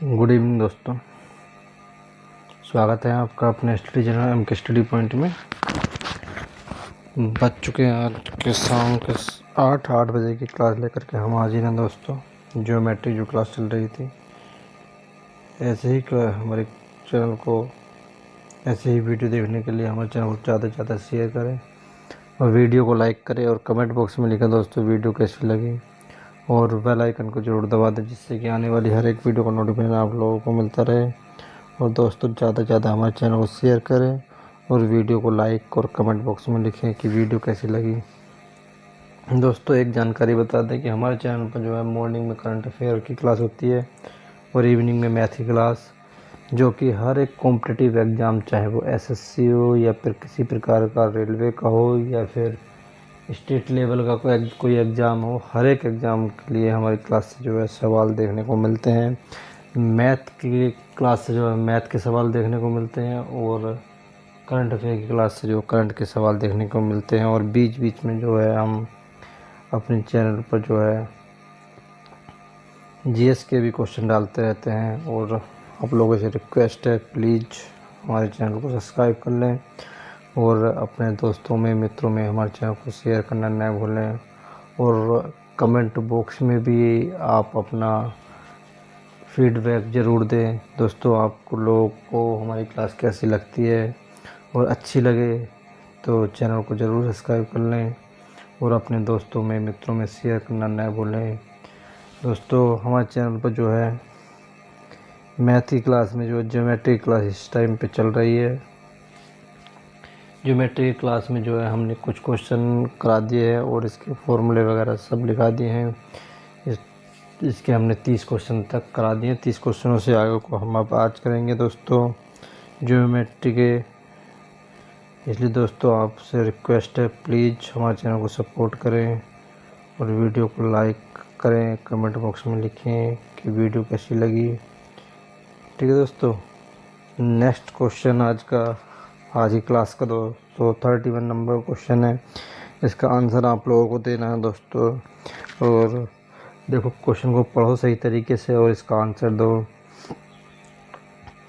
Good evening दोस्तों, स्वागत है आपका अपने स्टडी चैनल एम के स्टडी पॉइंट में। बज चुके हैं आज के शाम के 8 बजे की क्लास लेकर के हम हाजिर हैं दोस्तों। ज्योमेट्री जो क्लास चल रही थी, ऐसे ही हमारे चैनल को ऐसे ही वीडियो देखने के लिए हमारे चैनल को ज़्यादा से ज़्यादा शेयर करें और वीडियो को लाइक करें और कमेंट बॉक्स में लिखें दोस्तों वीडियो कैसी लगी, और बेल आइकन को जरूर दबा दें जिससे कि आने वाली हर एक वीडियो का नोटिफिकेशन आप लोगों को मिलता रहे। और दोस्तों ज़्यादा से ज़्यादा हमारे चैनल को शेयर करें और वीडियो को लाइक और कमेंट बॉक्स में लिखें कि वीडियो कैसी लगी। दोस्तों एक जानकारी बता दें कि हमारे चैनल पर जो है मॉर्निंग में करंट अफेयर की क्लास होती है और इवनिंग में मैथ की क्लास, जो कि हर एक कॉम्पिटिटिव एग्ज़ाम, चाहे वो एसएससी हो या फिर किसी प्रकार का रेलवे का हो या फिर स्टेट लेवल का कोई एग्ज़ाम हो, हर एक एग्ज़ाम के लिए हमारी क्लास से जो है सवाल देखने को मिलते हैं। मैथ की क्लास से जो है मैथ के सवाल देखने को मिलते हैं और करंट अफेयर की क्लास से जो करंट के सवाल देखने को मिलते हैं। और बीच बीच में जो है हम अपने चैनल पर जो है जीएस के भी क्वेश्चन डालते रहते हैं। और आप लोगों से रिक्वेस्ट है, प्लीज़ हमारे चैनल को सब्सक्राइब कर लें और अपने दोस्तों में मित्रों में हमारे चैनल को शेयर करना न भूलें। और कमेंट बॉक्स में भी आप अपना फीडबैक ज़रूर दें दोस्तों, आपको लोगों को हमारी क्लास कैसी लगती है, और अच्छी लगे तो चैनल को ज़रूर सब्सक्राइब कर लें और अपने दोस्तों में मित्रों में शेयर करना न भूलें। दोस्तों हमारे चैनल पर जो है मैथ की क्लास में जो ज्योमेट्री क्लास इस टाइम पे चल रही है। ज्योमेट्री की क्लास में जो है हमने कुछ क्वेश्चन करा दिए हैं और इसके फॉर्मूले वगैरह सब लिखा दिए हैं। इसके हमने 30 क्वेश्चन तक करा दिए। 30 क्वेश्चनों से आगे को हम अब आज करेंगे दोस्तों ज्योमेट्री के। इसलिए दोस्तों आपसे रिक्वेस्ट है, प्लीज़ हमारे चैनल को सपोर्ट करें और वीडियो को लाइक करें, कमेंट बॉक्स में लिखें कि वीडियो कैसी लगी। ठीक है दोस्तों, नेक्स्ट क्वेश्चन आज की क्लास का 231 नंबर क्वेश्चन है। इसका आंसर आप लोगों को देना है दोस्तों। और देखो क्वेश्चन को पढ़ो सही तरीके से और इसका आंसर दो।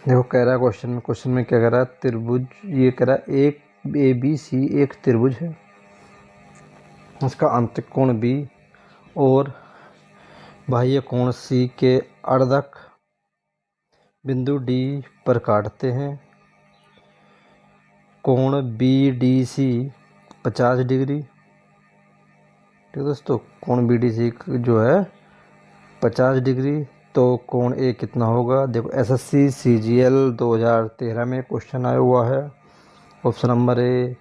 देखो कह रहा है क्वेश्चन में क्या कह रहा है, त्रिभुज, ये कह रहा है एक ABC एक त्रिभुज है, इसका आंतरिक कोण B और बाह्य कोण C के अर्धक बिंदु D पर काटते हैं। कोण BDC 50 डिग्री। ठीक है दोस्तों, कोण BDC जो है 50 डिग्री, तो कोण A कितना होगा। देखो SSC CGL 2013 में क्वेश्चन आया हुआ है। Option number A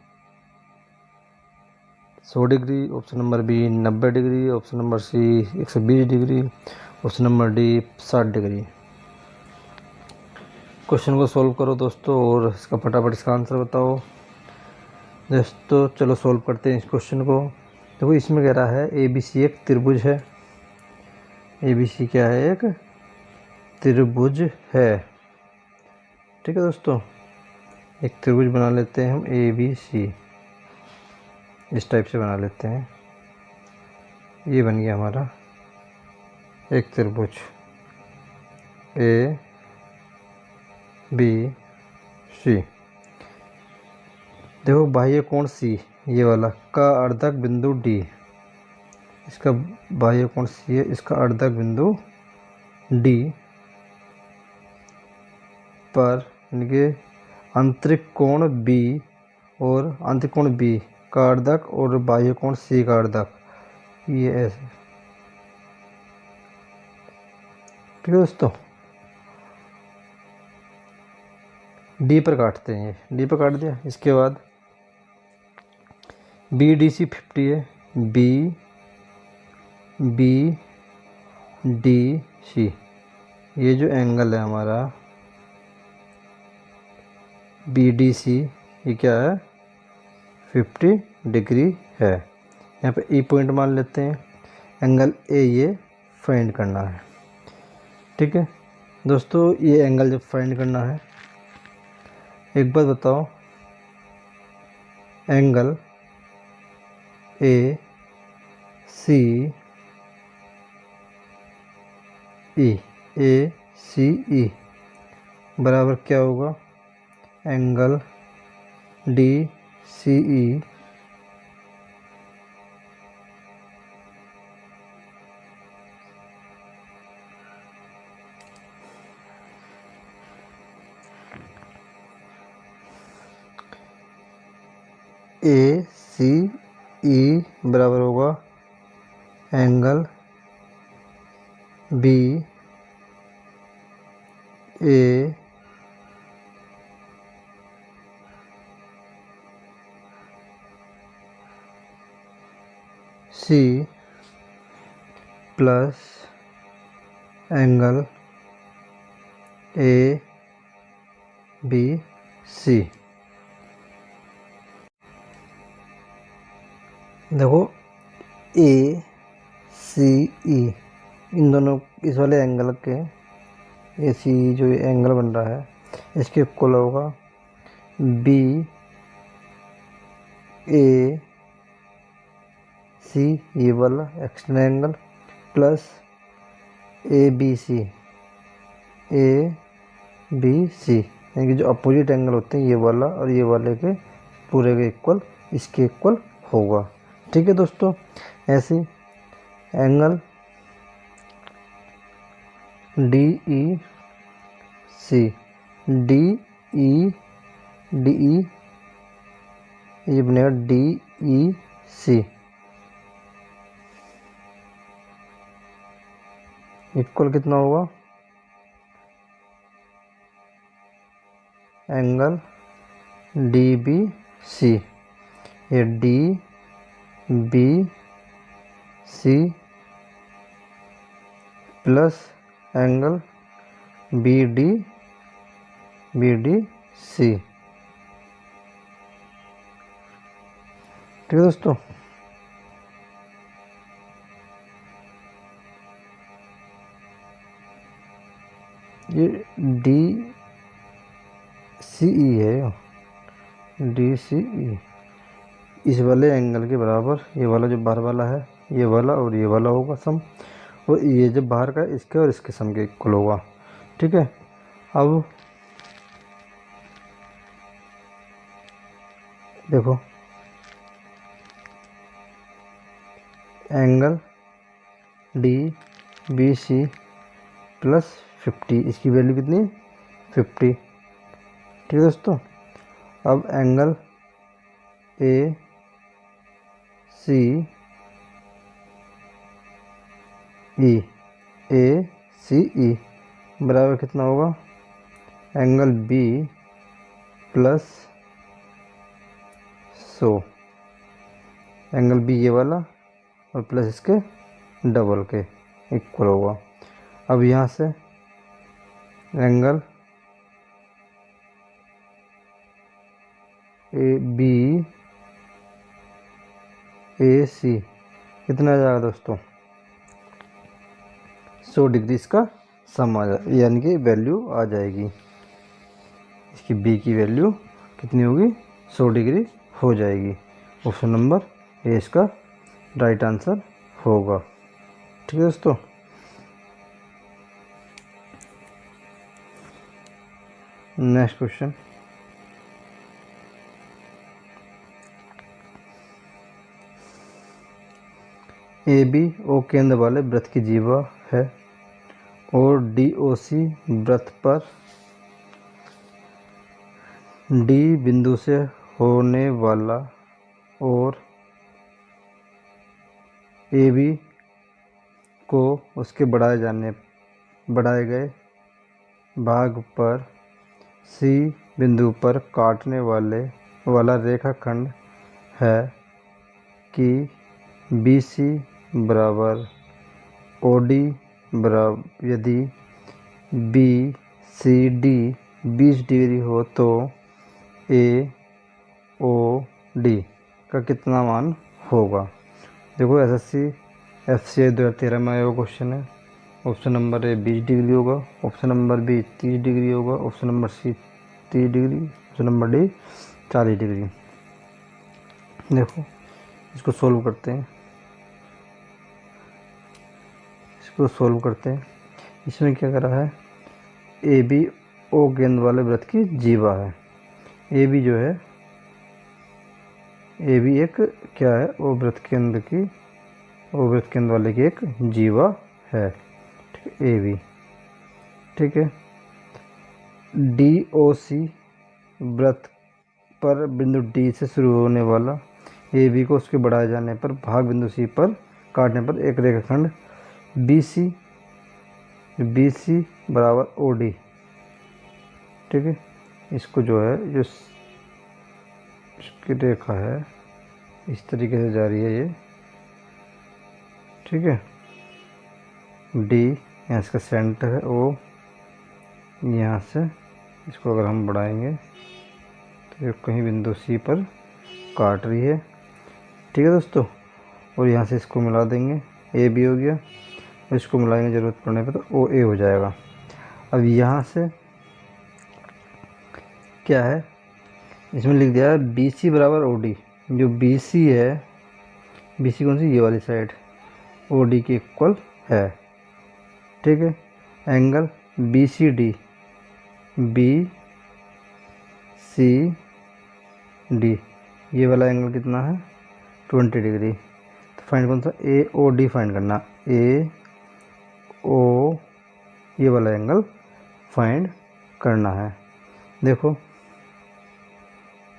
100 degree, option number B 90 degree, option number C 120 degree, option number D 60 degree. Question को सॉल्व करो दोस्तों और इसका फटाफट इसका आंसर बताओ दोस्तों। चलो सॉल्व करते हैं इस क्वेश्चन को। देखो इसमें कह रहा है ABC एक त्रिभुज है। ABC क्या है, एक त्रिभुज है। ठीक है दोस्तों, एक त्रिभुज बना लेते हैं हम ABC, इस टाइप से बना लेते हैं। ये बन गया हमारा एक त्रिभुज ABC। देखो बाह्य कोण C ये वाला का अर्धक बिंदु D, इसका बाह्य कोण C है, इसका अर्धक बिंदु D पर इनके आंतरिक कोण B और आंतरिक कोण B का अर्धक और बाह्य कोण C का अर्धक, ये ऐसे। ठीक है दोस्तों, D पर काटते हैं, D पर काट दिया। इसके बाद BDC 50 है, BDC ये जो एंगल है हमारा BDC, ये क्या है 50 डिग्री है। यहाँ पे E पॉइंट मान लेते हैं, एंगल A ये फाइंड करना है। ठीक है दोस्तों, ये एंगल जब फाइंड करना है, एक बात बताओ, एंगल ACE सी ई बराबर क्या होगा, एंगल डी सी ई ए सी ई बराबर होगा angle B A C plus angle A B C. देखो ए सी ई इन दोनों इस वाले एंगल के ए सी जो एंगल बन रहा है इसके इक्वल होगा बी ए सी ये वाला external angle plus A B C यानी कि जो अपोजिट एंगल होते हैं ये वाला और ये वाले के पूरे के इक्वल इसके इक्वल होगा। ठीक है दोस्तों, ऐसे angle D E C D E ये बनेगा डी ई सी इक्वल कितना होगा, एंगल डी बी सी ये D B C plus angle B D C. ठीक है दोस्तों, ये डी सी ई है, डी सी ई इस वाले एंगल के बराबर ये वाला जो बाहर वाला है ये वाला और ये वाला होगा सम, और ये जो बाहर का इसके और इसके सम के इक्वल होगा। ठीक है, अब देखो angle D B C plus 50 इसकी वैल्यू कितनी 50। ठीक है दोस्तों, अब एंगल ए सी ई बराबर कितना होगा, angle B plus 100 angle B ये वाला और प्लस इसके डबल के इक्वल होगा। अब यहाँ से एंगल ए बी ए सी कितना आ जाएगा दोस्तों, 100 डिग्री इसका सम आ जाए यानी कि वैल्यू आ जाएगी, इसकी बी की वैल्यू कितनी होगी 100 डिग्री हो जाएगी। ऑप्शन नंबर ए इसका राइट आंसर होगा। ठीक है दोस्तों, next question, A B O केंद्र वाले वृत्त की जीवा है और डी ओ सी वृत्त पर डी बिंदु से होने वाला और ए बी को उसके बढ़ाए गए भाग पर सी बिंदु पर काटने वाला रेखाखंड है कि बी सी बराबर ओ डी बराबर यदि बी सी डी 20 डिग्री हो तो ए ओ डी का कितना मान होगा। देखो एसएससी एफसीआई 2013 में आया हुआ क्वेश्चन है। ऑप्शन नंबर ए 20 डिग्री होगा, ऑप्शन नंबर बी 30 डिग्री होगा, option number C 30 degree, option number D 40 degree. देखो इसको सोल्व करते हैं, इसमें क्या करा है, ए बी ओ गेंद वाले वृत्त की जीवा है। ए बी जो है, ए बी एक क्या है, ओ वृत्त केंद्र की, ओ वृत्त केंद्र वाले की एक जीवा है। ठीक है, ए बी। ठीक है, डी ओ सी वृत्त पर बिंदु डी से शुरू होने वाला ए बी को उसके बढ़ाए जाने पर भाग बिंदु सी पर काटने पर एक रेखाखंड बी सी बराबर ओ डी। ठीक है, इसको जो है, जो इसकी रेखा है इस तरीके से जा रही है ये। ठीक है, डी यहाँ इसका सेंटर है, ओ यहाँ से इसको अगर हम बढ़ाएंगे तो ये कहीं बिंदु सी पर काट रही है। ठीक है दोस्तों, और यहाँ से इसको मिला देंगे, ए बी हो गया, और इसको मिलाएंगे ज़रूरत पड़ने पर तो ओ ए हो जाएगा। अब यहाँ से क्या है, इसमें लिख दिया है बी सी बराबर ओ डी। जो बी सी है, बी सी कौन सी, ये वाली साइड, ओ डी के इक्वल है। ठीक है, angle B C D, B C D, ये वाला एंगल कितना है, 20 डिग्री। तो फाइंड कौन सा, ए ओ डी फाइंड करना, ए ओ, ये वाला एंगल फाइंड करना है। देखो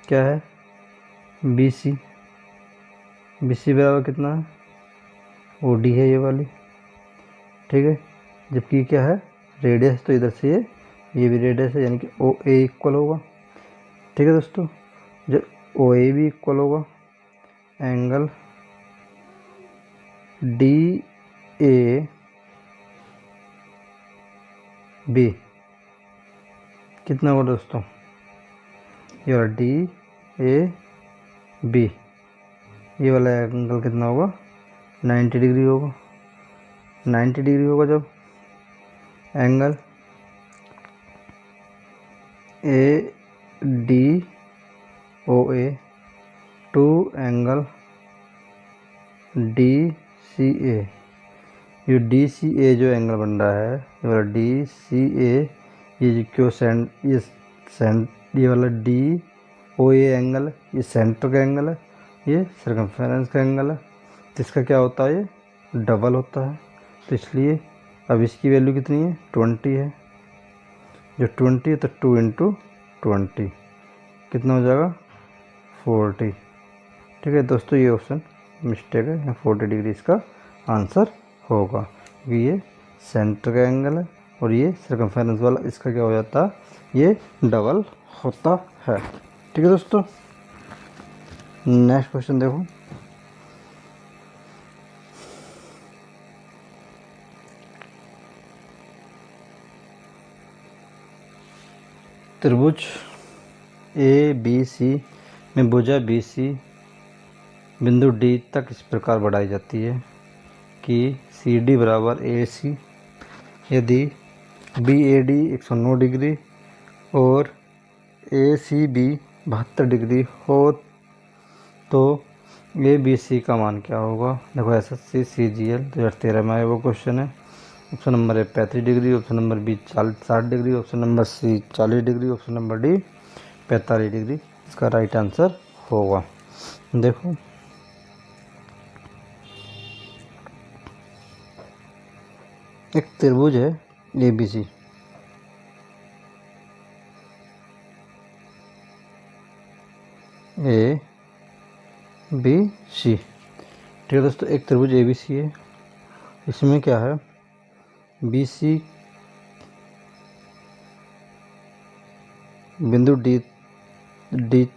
क्या है, बी सी बराबर कितना है, ओ डी है ये वाली। ठीक है, जबकि क्या है, रेडियस, तो इधर से ये भी रेडियस है, यानी कि ओ ए इक्वल होगा। ठीक है दोस्तों, जब ओ ए भी इक्वल होगा, एंगल डी ए बी कितना होगा दोस्तों, ये वाला डी ए बी, ये वाला एंगल कितना होगा, 90 डिग्री होगा। 90 डिग्री होगा जब angle A D O A to angle D C A, ये डी सी ए जो एंगल बन रहा है, ये वाला डी सी ए, ये क्यों ये वाला डी ओ ए एंगल, ये सेंटर का एंगल है, ये सर्कमफेरेंस का एंगल है, तो इसका क्या होता है, ये डबल होता है। तो इसलिए अब इसकी वैल्यू कितनी है, 20 है। जो 20 है तो 2 इंटू 20 कितना हो जाएगा, 40। ठीक है दोस्तों, ये ऑप्शन मिस्टेक है, 40 डिग्री इसका आंसर होगा, क्योंकि ये सेंटर का एंगल है और ये सर्कमफेरेंस वाला, इसका क्या हो जाता है, ये डबल होता है। ठीक है दोस्तों, नेक्स्ट क्वेश्चन देखो, त्रिभुज ए बी सी में भुजा बी सी बिंदु डी तक इस प्रकार बढ़ाई जाती है कि सी डी बराबर ए सी, यदि बी ए डी 109 डिग्री और ए सी बी 72 डिग्री हो तो ए बी सी का मान क्या होगा। देखो SSC CGL 2013 में आया वो क्वेश्चन है। Option number A 35 degree, option number B 60 degree, option number C 40 degree, option number D 45 degree इसका राइट आंसर होगा। देखो एक त्रिभुज है ए बी सी, ए बी सी। ठीक है दोस्तों, एक त्रिभुज ए बी सी है, इसमें क्या है, बी सी बिंदु डी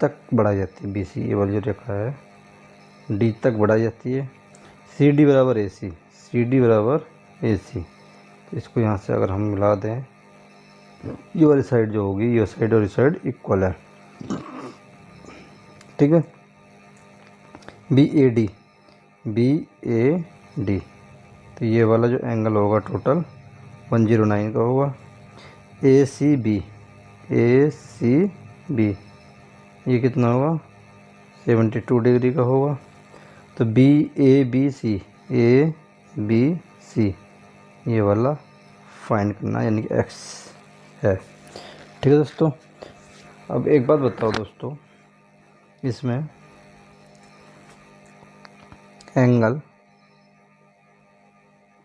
तक बढ़ाई जाती है, बी सी ये वाली जो रेखा है डी तक बढ़ाई जाती है। सी डी बराबर ए सी, सी डी बराबर ए सी, तो इसको यहाँ से अगर हम मिला दें, ये वाली साइड जो होगी, ये साइड और ये साइड इक्वल है। ठीक है, बी ए डी, तो ये वाला जो एंगल होगा टोटल 109 का होगा। ए सी बी ये कितना होगा, 72 डिग्री का होगा। तो बी ए बी सी ये वाला फाइंड करना, यानी कि एक्स है। ठीक है दोस्तों, अब एक बात बताओ दोस्तों, इसमें angle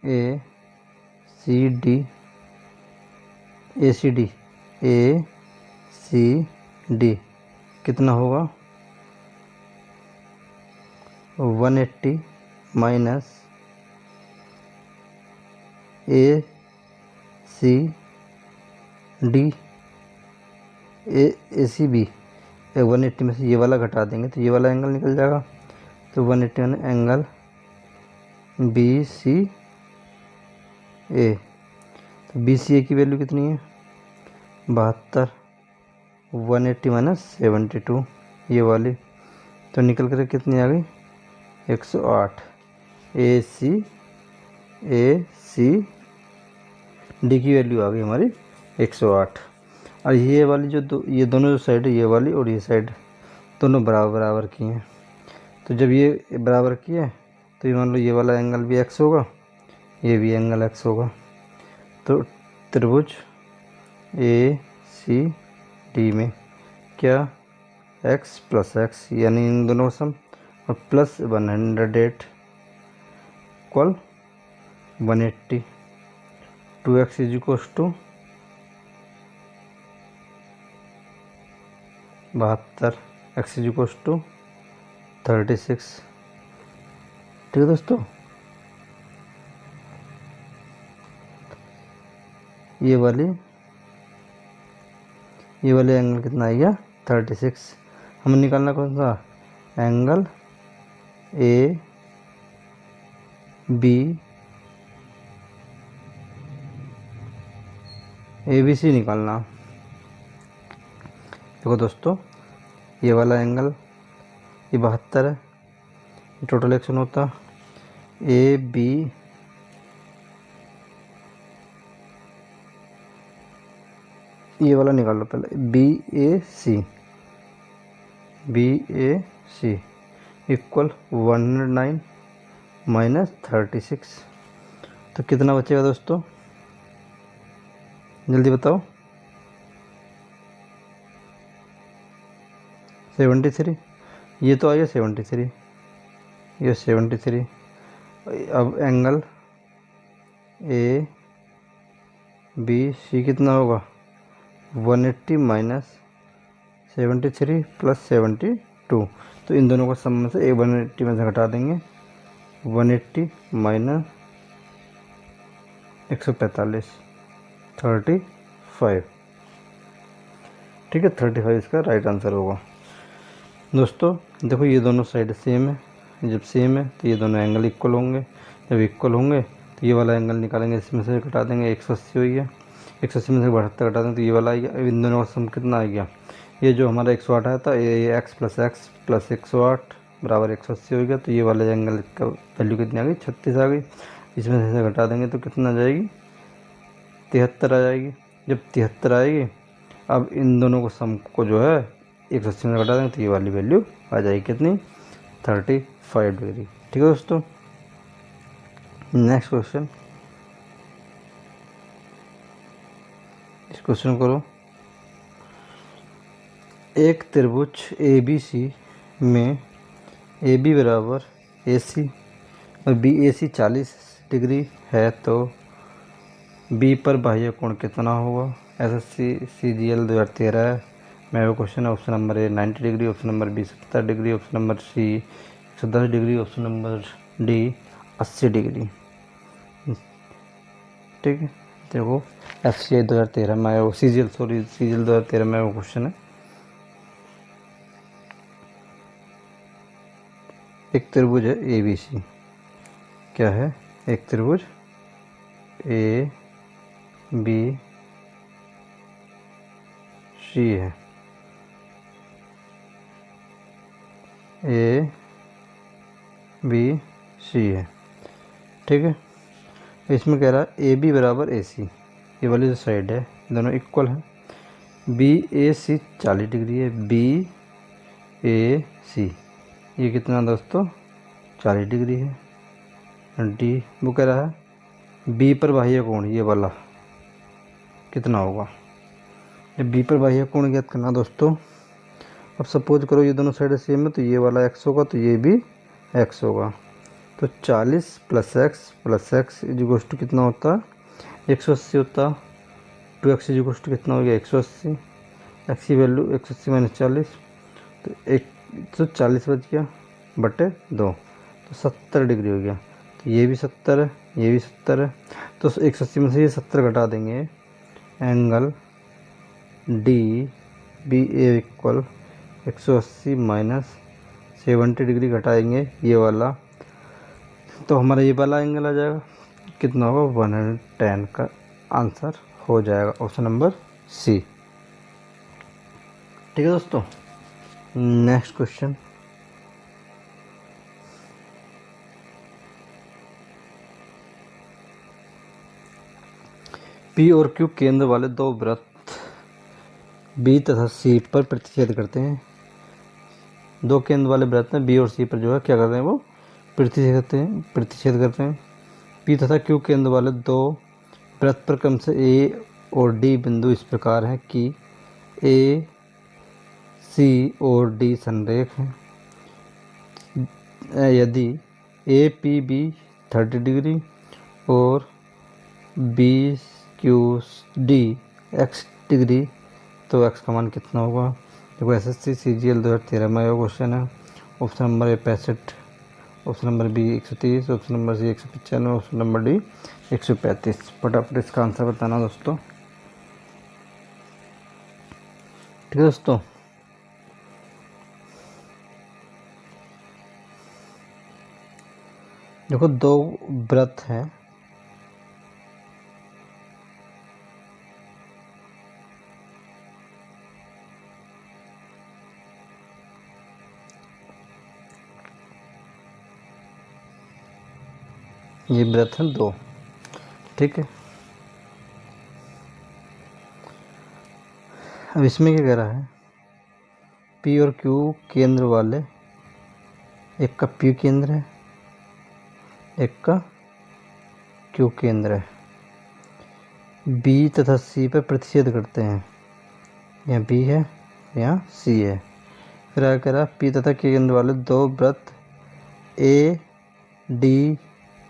A C D A C D कितना होगा? 180 minus A C D A C B. 180 में से ये वाला घटा देंगे तो ये वाला एंगल निकल जाएगा। तो 180 में एंगल बी सी ए। तो बी सी ए की वैल्यू कितनी है? 72। 180 माइनस 72 ये वाली, तो निकल कर कितनी आ गई? 108। ए सी डी की वैल्यू आ गई हमारी 108। और ये वाली जो ये दोनों जो साइड है, ये वाली और ये साइड, दोनों बराबर बराबर की हैं। तो जब ये बराबर की है तो ये मान लो ये वाला एंगल भी एक्स होगा, ये भी एंगल एक्स होगा। तो त्रिभुज ए सी डी में क्या x प्लस एक्स, यानी इन दोनों का सम, और plus 108 equal 180। 2x is equals to 72, x is equals to 36। ठीक है दोस्तों, ये वाले एंगल कितना आएगा? 36। हमें निकालना कौन सा? एंगल ए बी सी निकालना। देखो दोस्तों, ये वाला एंगल ये 72 है, टोटल एक्शन होता ए बी ये वाला निकाल लो पहले, B A C equal 109 minus 36। तो कितना बचेगा दोस्तों? जल्दी बताओ। 73। ये तो आ गया 73, ये 73। अब एंगल ए बी सी कितना होगा? 180 माइनस 73 प्लस 72। तो इन दोनों का सम में से 180 में से घटा देंगे। 180 माइनस 145 35। ठीक है, 35 इसका राइट आंसर होगा। दोस्तों देखो, ये दोनों साइड सेम है, जब सेम है तो ये दोनों एंगल इक्वल होंगे। जब इक्वल होंगे तो ये वाला एंगल निकालेंगे, इसमें से घटा देंगे। 180 हुई है, 180 में से 72 घटा देंगे तो ये वाला आ गया। इन दोनों का सम कितना आ गया? ये जो हमारा 108 आया था, ये x प्लस 108 बराबर 180 हो गया। तो ये वाले एंगल का वैल्यू कितनी आ गई? 36 आ गई। इसमें से घटा देंगे तो कितना आ जाएगी? 73 आ जाएगी। जब 73 आएगी, अब इन दोनों को सम को जो है 180 में घटा देंगे तो ये वाली वैल्यू आ जाएगी कितनी? 35 डिग्री। ठीक है दोस्तों, नेक्स्ट क्वेश्चन। इस क्वेश्चन करो। एक त्रिभुज ए बी सी में ए बी बराबर ए सी और बी ए सी 40 डिग्री है तो बी पर बाह्य कोण कितना होगा? SSC CGL 2013 है। मैं वो क्वेश्चन है। Option number A 90 degree, option number B 70 degree, option number C 110 degree, option number D 80 degree. ठीक है, देखो FCI 2013 में वो CGL 2013 में वो क्वेश्चन है। एक त्रिभुज है ए बी सी। क्या है? एक त्रिभुज ए बी सी है। ए बी सी है। ठीक है, इसमें कह रहा है ए बी बराबर ए सी। ये वाली जो साइड है दोनों इक्वल है। बी ए सी 40 डिग्री है, बी ए सी ये कितना दोस्तों? 40 डिग्री है। डी वो कह रहा है बी पर बाह्य कोण ये वाला कितना होगा? जब बी पर बाह्य कोण ज्ञात करना दोस्तों, अब सपोज करो ये दोनों साइड सेम है तो ये वाला x होगा तो ये भी x होगा। तो 40 + x इज टू कितना होता है 180 होता। 2x इज टू कितना हो गया 180। x की वैल्यू 180 - 40 तो 140 बच गया बटे 2 तो 70 डिग्री हो गया। तो ये भी 70 है, ये भी 70 है। तो 180 में से ये 70 घटा देंगे, एंगल डी बी ए इक्वल 180 - 70 डिग्री घटाएंगे ये वाला, तो हमारा ये वाला एंगल आ जाएगा। कितना होगा 110 का आंसर हो जाएगा ऑप्शन नंबर सी। ठीक है दोस्तों, नेक्स्ट क्वेश्चन। पी और क्यू केंद्र वाले दो वृत्त बी तथा सी पर प्रतिच्छेद करते हैं। दो केंद्र वाले वृत्त में बी और सी पर जो है क्या करते हैं वो प्रतिच्छेद करते हैं। पी तथा क्यू केंद्र वाले दो वृत्त पर क्रम से ए और डी बिंदु इस प्रकार हैं कि ए सी और डी संरेख हैं। यदि ए पी बी 30 डिग्री और B Q D x degree तो x का मान कितना होगा। देखो SSC CGL 2013 में यह क्वेश्चन है। Option number A 65, option number B 130, option number C 195, option number D 135। फटाफट इसका आंसर बताना दोस्तों। ठीक है दोस्तों, देखो दो वृत्त हैं, ये वृत्त हैं दो। ठीक है, अब इसमें क्या कह रहा है, पी और क्यू केंद्र वाले, एक का पी केंद्र है एक का क्यू केंद्र है। बी तथा सी पर प्रतिच्छेद करते हैं, यहाँ बी है यहाँ सी है। फिर आगे कह रहा पी तथा क्यू केंद्र वाले दो वृत्त ए डी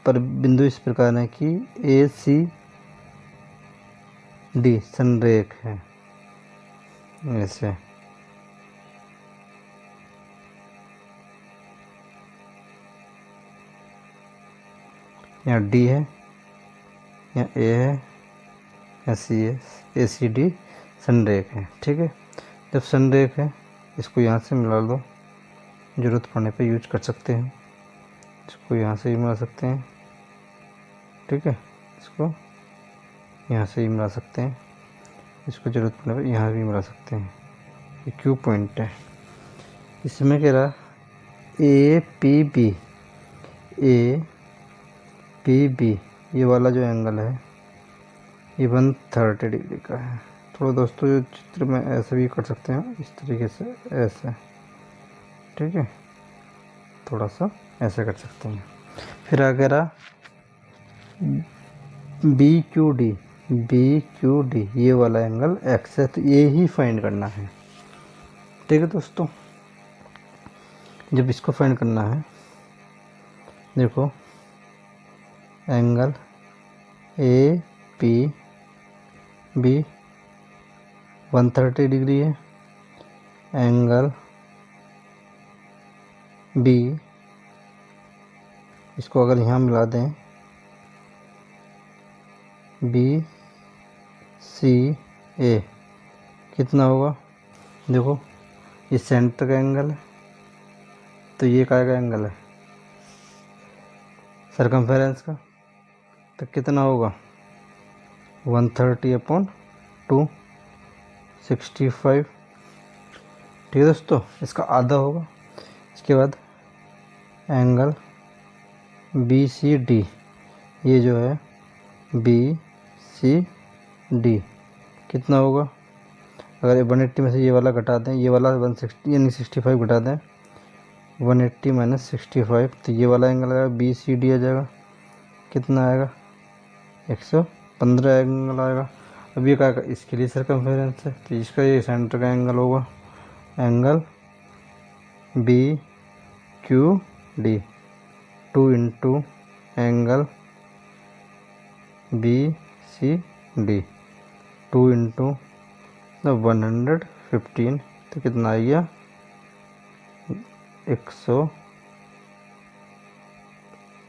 पर बिंदु इस प्रकार है कि ए सी डी संरेख है। ऐसे यहाँ डी है, यहाँ ए है, यहाँ सी है, ए सी डी संरेख है। ठीक है, जब संरेख है इसको यहाँ से मिला लो, ज़रूरत पड़ने पे यूज कर सकते हैं। इसको यहाँ से ही मिला सकते हैं। ठीक है, इसको यहाँ से ही मिला सकते हैं, इसको ज़रूरत पड़ने पे यहाँ भी मिला सकते हैं। ये क्यू पॉइंट है। इसमें कह रहा A P B, A P B ये वाला जो एंगल है ये 130 डिग्री का है। थोड़ा दोस्तों जो चित्र में ऐसे भी कर सकते हैं, इस तरीके से ऐसे। ठीक है, थोड़ा सा ऐसे कर सकते हैं। फिर अगर बी क्यू डी ये वाला एंगल एक्स है, तो ये ही फाइंड करना है। ठीक है दोस्तों, जब इसको फाइंड करना है, देखो angle A P B 130 degree है, एंगल बी इसको अगर यहाँ मिला दें बी सी ए कितना होगा। देखो ये सेंटर का एंगल है, तो ये काय का एंगल है सरकमफेरेंस का, तो कितना होगा 130/2 65। ठीक है दोस्तों, इसका आधा होगा। इसके बाद एंगल बी सी डी, ये जो है बी सी डी कितना होगा। अगर 180 में से ये वाला घटा दें, ये वाला 160 यानी 65 घटा दें, 180 - 65 तो ये वाला एंगल आएगा बी सी डी आ जाएगा। कितना आएगा 115 एंगल आएगा। अब ये क्या, इसके लिए सर्कमफेरेंस है, तो इसका ये सेंटर का एंगल होगा, angle B Q D, 2 into angle B C D, 2 into 115, तो कितना आ गया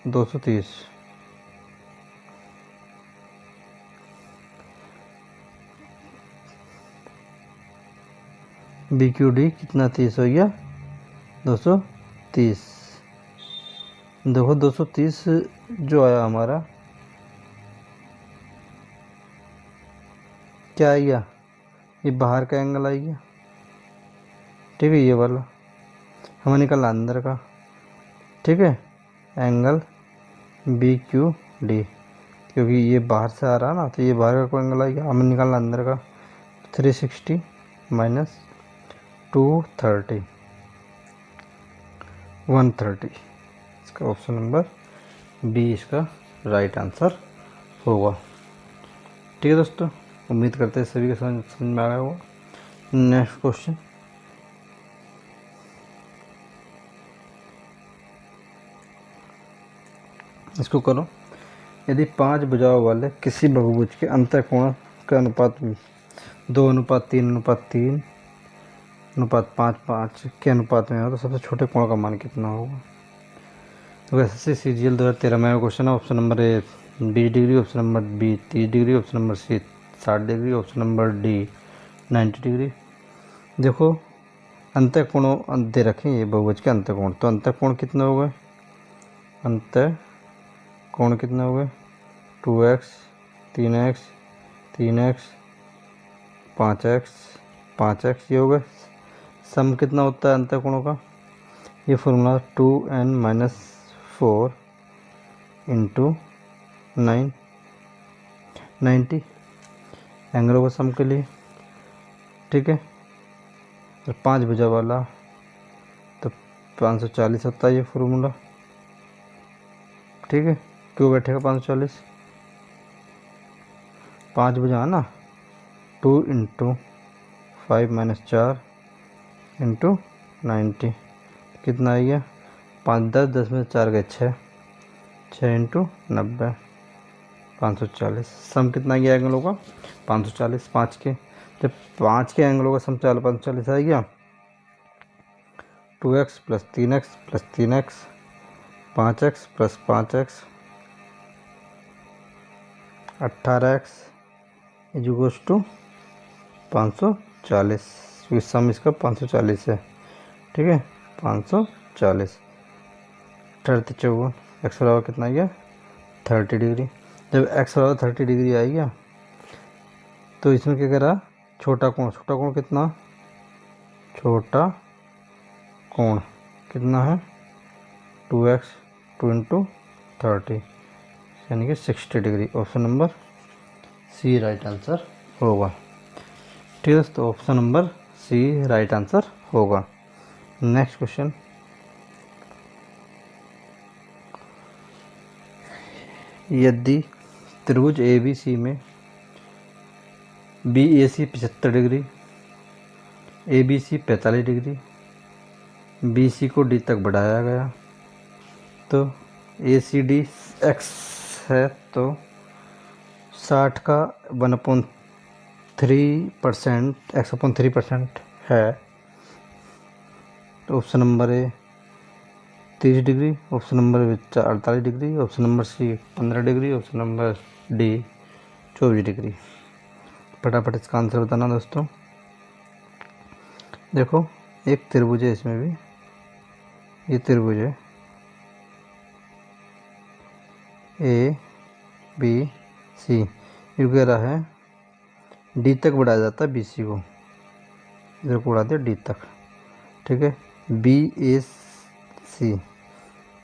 230। बी क्यू डी कितना 30 हो गया 230। देखो 230 जो आया हमारा क्या आ गया, ये बाहर का एंगल आ गया, ठीक है, ये वाला हमें निकालना अंदर का, ठीक है, एंगल बी क्यू डी, क्योंकि ये बाहर से आ रहा है ना, तो ये बाहर का कोई एंगल आ गया, हमें निकालना अंदर का, 360 माइनस 230, 130। इसका ऑप्शन नंबर बी इसका राइट आंसर होगा। ठीक है दोस्तों, उम्मीद करते हैं सभी को समझ में आ गया होगा। नेक्स्ट क्वेश्चन, इसको करो। यदि 5 भुजाओं वाले किसी बहुभुज के अंतःकोण का अनुपात 2:3:3:5:5 के अनुपात में हो तो सबसे छोटे कोण का मान कितना होगा। तो एसएससी सीजीएल 2013 में क्वेश्चन है। Option number A 20 degree, option number B 30 degree, option number C 60 degree, option number D 90 degree. देखो अंतःकोण दे रखें, ये बहुभुज के अंतःकोण, तो अंतःकोण कितने हो गए, अंतःकोण कितने हो गए 2x 3x 3x 5x ये हो गए। सम कितना होता है अंतःकोणों का, ये फॉर्मूला 2n-4 इंटू 90 एंगलों का सम के लिए, ठीक है। और 5 भुजा वाला तो 540 होता है ये फॉर्मूला, ठीक है। क्यों बैठेगा 540, 5 भुजा है ना, 2 इंटू 5-4 इंटू 90 कितना आ गया 5 10 में 4 गए 6 इंटू 90 540। सम कितना गया एंगलों का 540, 5 के, जब 5 के एंगलों का सम 540 आ गया, 2x plus 3x plus 3x 5x plus 5x 18x is to 540, sum इसका 540 है, ठीक है, 540। 34 एक्स बराबर कितना आ गया 30 डिग्री। जब एक्स बराबर 30 डिग्री आ गया तो इसमें क्या करा, छोटा कोण कितना, छोटा कोण कितना है 2x 2 इंटू 30 यानी कि 60 degree. Option number C right answer होगा। ठीक है दोस्तों, option number C right answer होगा। नेक्स्ट क्वेश्चन, यदि त्रिभुज ए बी सी में B A C 75 degree, A B C 45 degree, B C को डी तक बढ़ाया गया, तो ए सी डी एक्स है, तो 60 का 1/3% x/3% है, तो option number A 30 degree, option number B 48 degree, option number C 15 degree, option number D 24 degree. फटाफट इसका आंसर बताना दोस्तों। देखो एक त्रिभुज है, इसमें भी ये त्रिभुज है ए बी सी, ये कह रहा है डी तक बढ़ाया जाता है बी सी को, इधर को बढ़ा दिया डी तक, ठीक है। बी ए सी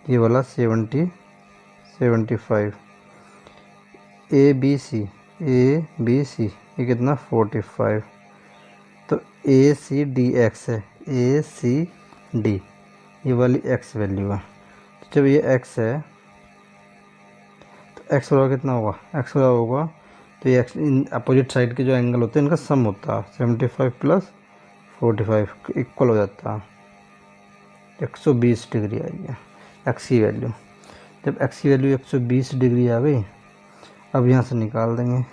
ये वाला 75, ए बी सी ये कितना 45, तो ए सी डी एक्स है, ए सी डी ये वाली एक्स वैल्यू है। तो जब ये एक्स है तो एक्स बराबर कितना होगा, एक्स बराबर होगा तो ये इन अपोजिट साइड के जो एंगल होते हैं इनका सम होता है, 75 प्लस 45 इक्वल हो जाता है 120 डिग्री आई है एक्स की वैल्यू। जब एक्स की वैल्यू 120 डिग्री आ गई, अब यहाँ से निकाल देंगे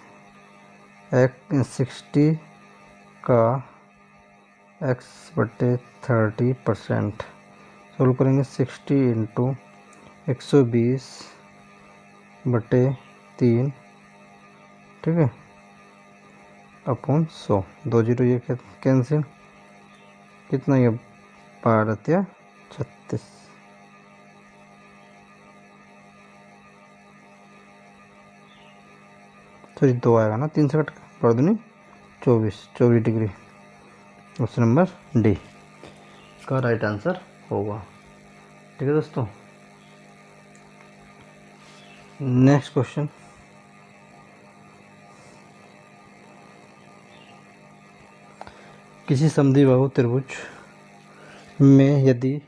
60 का x/30%। सोल्व करेंगे 60 इंटू 120/3, ठीक है, अपॉन 100। 2 जीरो ये कैंसिल, कितना ये 12 या 36, सॉरी 2 आएगा ना, 3 से कट कर दूनी 24 डिग्री। ऑप्शन नंबर डी का राइट आंसर होगा। ठीक है दोस्तों, नेक्स्ट क्वेश्चन। किसी समद्विबाहु त्रिभुज में यदि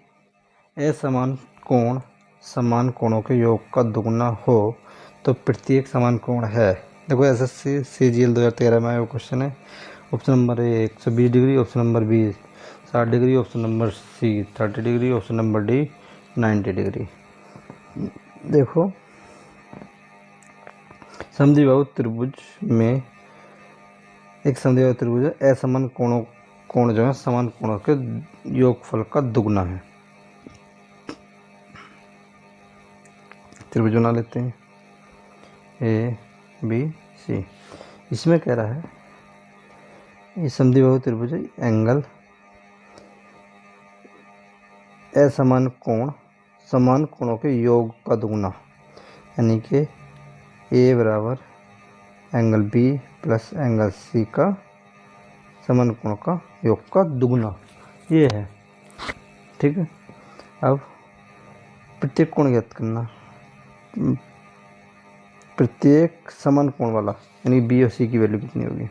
असमान कोण समान कोणों के योग का दुगुना हो तो प्रत्येक समान कोण है। देखो एसएससी CGL 2013 में वो क्वेश्चन है। Option number A 120 degree, option number B 60 degree, option number C 30 degree, option number D 90 degree. देखो समद्विबाहु त्रिभुज में एक समद्विबाहु त्रिभुज है, असमान कोण जो है समान कोणों के योगफल का दुगना है। त्रिभुज बना लेते हैं ए बी सी। इसमें कह रहा है ये समद्विबाहु त्रिभुज है, एंगल असमान कोण समान कोणों के योग का दुगना, यानी कि ए बराबर angle B plus angle C का समान कोण का योग का दुगना, ये है। ठीक है, अब प्रत्येक कोण ज्ञात करना, प्रत्येक समान कोण वाला, यानी बी और सी की वैल्यू कितनी होगी।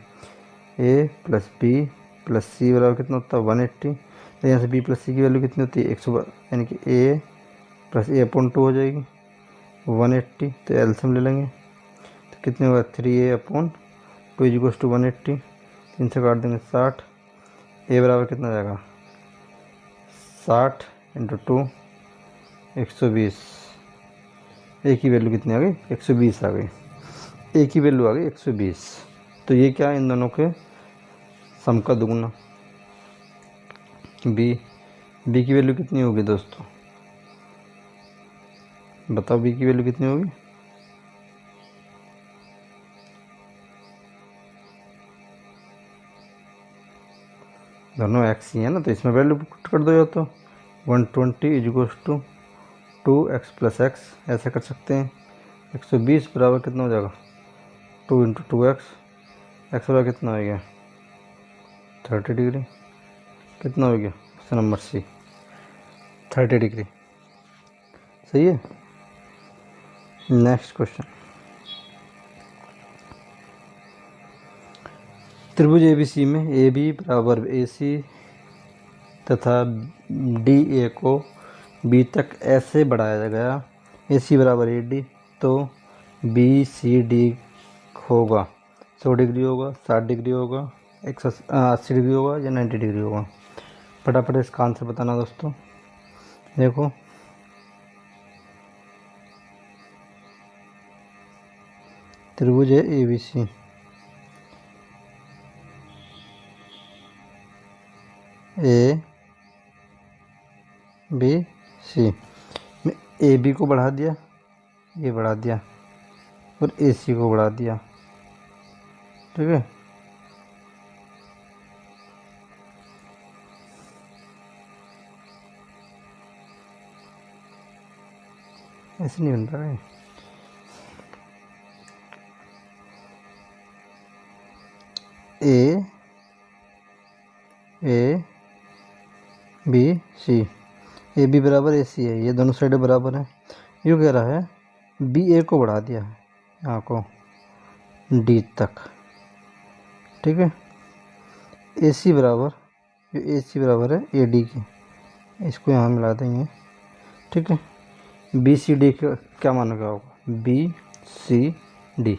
ए प्लस बी प्लस सी बराबर कितना होता है 180। तो यहाँ से बी प्लस सी की वैल्यू कितनी होती है 100, यानी कि ए प्लस ए अपॉन 2 हो जाएगी 180। तो एलसीएम ले लेंगे तो कितने होगा 3a अपॉन 2 इक्वल्स टू 180। 3 से काट देंगे 60। ए बराबर कितना आ जाएगा 60 इंटू 2 120। ए की वैल्यू कितनी आ गई 120 आ गई, ए की वैल्यू आ गई 120। तो ये क्या इन दोनों के सम का दुगुना। बी की वैल्यू कितनी होगी दोस्तों, बताओ बी की वैल्यू कितनी होगी। दोनों एक्स ही है ना, तो इसमें वैल्यू पुट कर दो, या तो 120 equals to 2x plus x, ऐसा कर सकते हैं। 120 बराबर कितना हो जाएगा 2 इंटू 2x, एक्स बराबर कितना हो गया 30 डिग्री, कितना हो गया ऑप्शन नंबर सी 30 डिग्री। सही है। नेक्स्ट क्वेश्चन, त्रिभुज ABC में AB बराबर AC तथा DA को B तक ऐसे बढ़ाया गया, AC बराबर AD, तो BCD होगा 100 डिग्री होगा, 60 डिग्री होगा, 180 डिग्री होगा या 90 डिग्री होगा। फटाफट इसका आंसर बताना दोस्तों। देखो त्रिभुज है ABC, ABC में AB को बढ़ा दिया, ये बढ़ा दिया, और AC को बढ़ा दिया। ठीक है, ऐसे नहीं बन रहा है। ABC, AB बराबर AC है, ये दोनों साइड बराबर है। ये कह रहा है BA को बढ़ा दिया है यहाँ को D तक। ठीक है, AC बराबर, जो AC बराबर है AD की, इसको यहाँ मिला देंगे। ठीक है, BCD का क्या माना गया होगा BCD,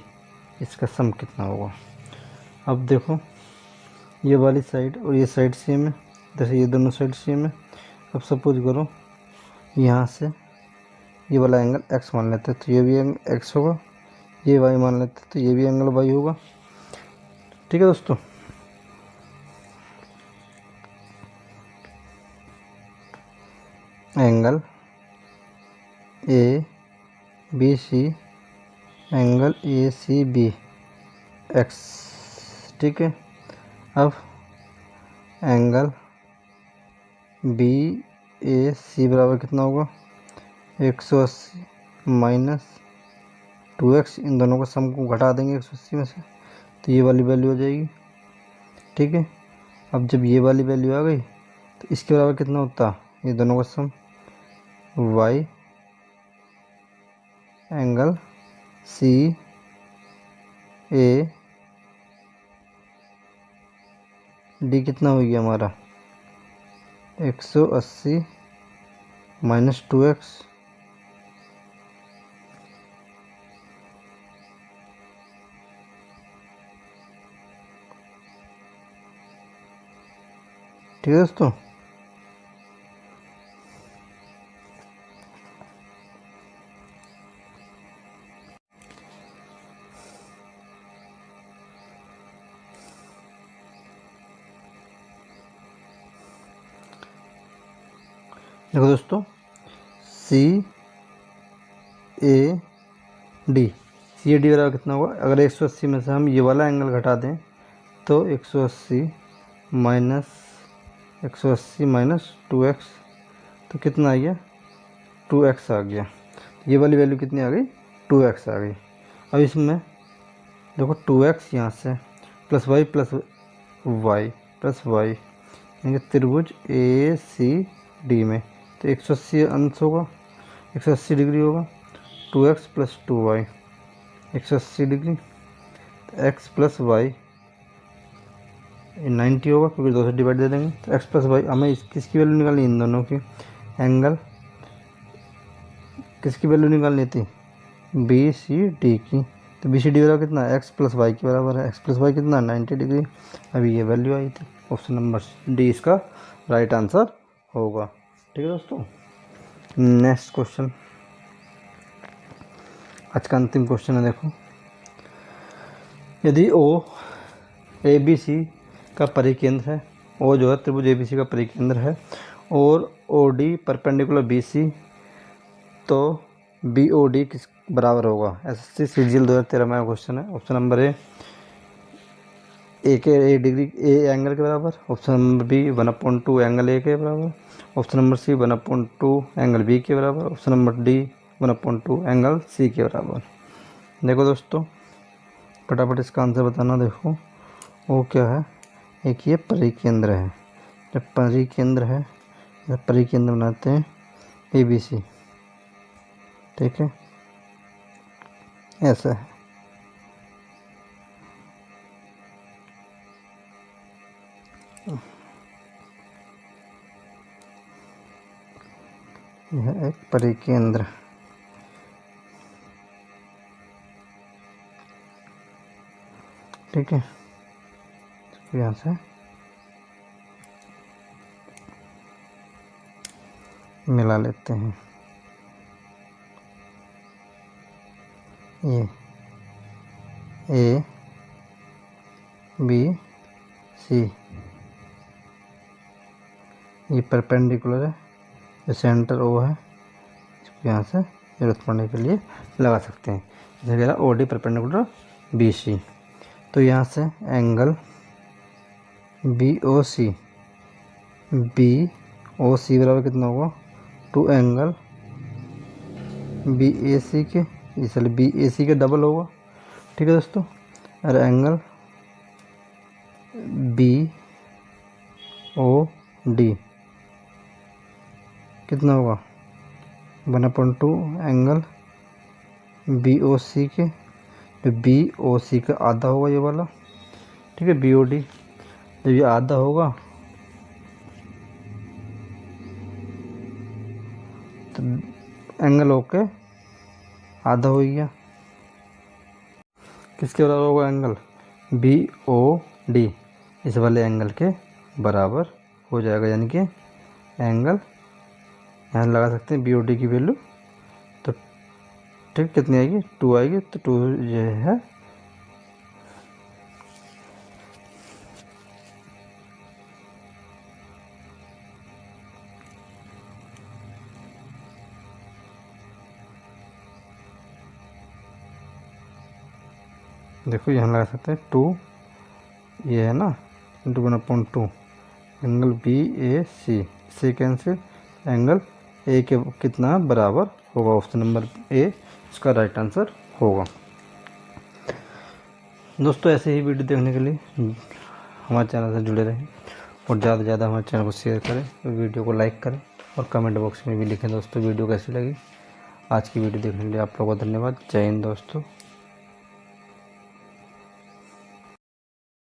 इसका सम कितना होगा। अब देखो ये वाली साइड और ये साइड सेम है, जैसे ये दोनों साइड सेम है। अब सपोज करो यहाँ से ये वाला एंगल x मान लेते हैं तो ये भी एंगल x होगा, ये y मान लेते हैं तो ये भी एंगल y होगा। ठीक है दोस्तों, angle A B C, angle A C B x। ठीक है, अब एंगल बी ए सी बराबर कितना होगा 180 माइनस 2x। इन दोनों का सम को घटा देंगे 180 में से तो ये वाली वैल्यू हो जाएगी। ठीक है, अब जब ये वाली वैल्यू आ गई तो इसके बराबर कितना होता, ये दोनों का sum y angle C A D कितना हो गया हमारा 180 माइनस 2x। ठीक है दोस्तों, देखो दोस्तों सी A D, C A D बराबर कितना होगा, अगर 180 में से हम ये वाला एंगल घटा दें तो 180 माइनस 2x तो कितना आ गया 2x आ गया। ये वाली वैल्यू कितनी आ गई 2x आ गई। अब इसमें देखो 2x यहाँ से प्लस वाई यानी कि त्रिभुज ए सी डी में तो 180 अंश होगा, 180 डिग्री होगा। 2x प्लस 2y 180 डिग्री, तो x प्लस वाई 90 होगा क्योंकि 2 से डिवाइड दे देंगे। तो x प्लस वाई हमें किसकी वैल्यू निकालनी, इन दोनों की एंगल किसकी वैल्यू निकालनी थी बी सी डी की। तो बी सी डी बराबर कितना x प्लस वाई के बराबर है, x प्लस वाई कितना 90 डिग्री। अभी ये वैल्यू आई थी, ऑप्शन नंबर डी इसका राइट आंसर होगा। ठीक है दोस्तों, नेक्स्ट क्वेश्चन, आज का अंतिम क्वेश्चन है। देखो यदि ओ ए बी सी का परिकेंद्र है, ओ जो है त्रिभुज ए बी सी का परिकेंद्र है और O D perpendicular B C, तो बी ओ डी किस बराबर होगा। एसएससी सीजीएल 2013 में क्वेश्चन है। ऑप्शन नंबर ए के ए डिग्री ए एंगल के बराबर, option number B 1/2 angle A के बराबर, option number C 1/2 angle B के बराबर, option number D 1/2 angle C के बराबर। देखो दोस्तों फटाफट इसका आंसर बताना। देखो वो क्या है, एक ये परिकेंद्र है, जब परिकेंद्र है जब परिकेंद्र बनाते हैं ए बी सी। ठीक है, ऐसा है। यह एक परिकेंद्र, ठीक है, यहाँ से मिला लेते हैं। ये ए बी सी ये परपेंडिकुलर है, ये सेंटर ओ है, यहाँ से जरूरत पड़ने के लिए लगा सकते हैं। जैसे कह O D perpendicular B C, तो यहाँ से एंगल बी ओ सी बराबर कितना होगा 2 एंगल बी ए सी के, इसलिए बी ए सी के डबल होगा। ठीक है दोस्तों, और एंगल बी ओ डी कितना होगा 1/2 एंगल बी ओ सी के, जो बी ओ सी का आधा होगा ये वाला। ठीक है, बी ओ डी जब ये आधा होगा तो एंगल ओके आधा हो गया। किसके बराबर होगा एंगल, बी ओ डी इस वाले एंगल के बराबर हो जाएगा। यानी कि एंगल यहाँ लगा सकते हैं बी ओ डी की वैल्यू, तो ठीक कितनी आएगी, 2 आएगी। तो 2 ये है देखो यहाँ लगा सकते हैं 2, ये है ना 1/2 एंगल बी ए सी से कैंसिल, एंगल ए के कितना बराबर होगा, ऑप्शन नंबर ए इसका राइट आंसर होगा। दोस्तों ऐसे ही वीडियो देखने के लिए हमारे चैनल से जुड़े रहें और ज़्यादा से ज़्यादा हमारे चैनल को शेयर करें, वीडियो को लाइक करें और कमेंट बॉक्स में भी लिखें दोस्तों वीडियो कैसी लगी। आज की वीडियो देखने के लिए आप लोगों का धन्यवाद। जय हिंद दोस्तों।